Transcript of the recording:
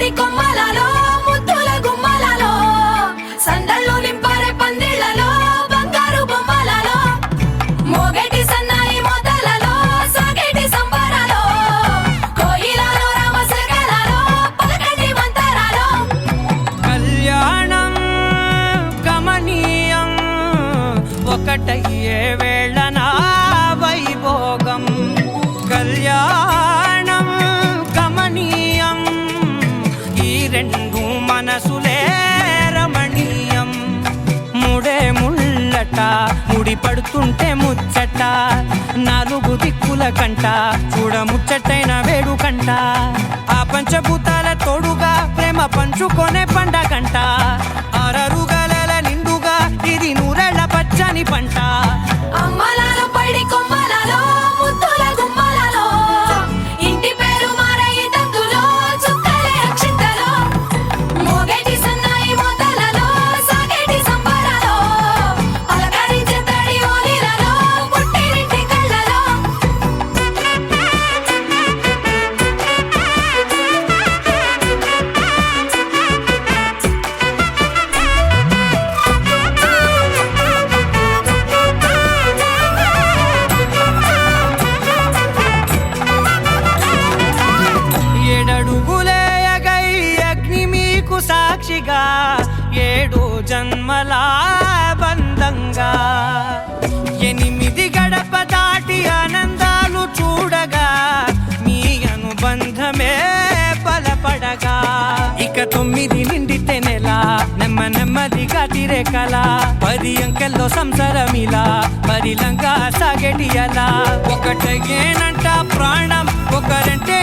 పైడి కొమ్మలలో ముద్దుల గుమ్మలలో సందళ్ళు నింపారే పందిళ్లలో బంగారు బొమ్మలలో మోగేటి సన్నాయి మోతలలో సాగేటి సంబరాలో కోయిలలో రామశకలలో పలకటి మంతరాలో కళ్యాణం గమనీయం ఒకటయ్యే వేళ నా వైభోగం కళ్యాణం గమనీయం ఈ రెండు మనసులే రమణీయం ముడే ముళ్ళట ముడి పడుతుంటే ముచ్చట నాలుగు దిక్కుల కంట చూడ ముచ్చటైన వేడుకంట ఆ పంచభూతాల తోడుగా ప్రేమ పంచుకొనే పండగంట ఆరరుగల నిండుగా ఇది నూరెళ్ళ పచ్చని పంట అమ్మలలో పైడి కొమ్మలలో ముద్దుల గుమ్మలలో ఇంటి పేరు మారయి తంతులో చుక్కలే అక్షింతలో మోగేటి సన్నాయి మోతలలో సాగేటి సంబరాలో పలకరించే తడి ఓలిలలో పుట్టినింటి కళ్ళలో ఏడడుగులే ఎగై అగ్ని మీకు సాక్షిగా ఏడు జన్మల బంధంగా ఎనిమిది గడప దాటి ఆనందాలు చూడగా మీ అనుబంధమే బలపడగా ఇక 9 నిండితే నెల నెమ్మదిగా తిరే కల 10 అంకెల్లో సంసారమిలా పరిలంగా సాగేటి అలా ఒకటేనంట ప్రాణం ఒకరంటే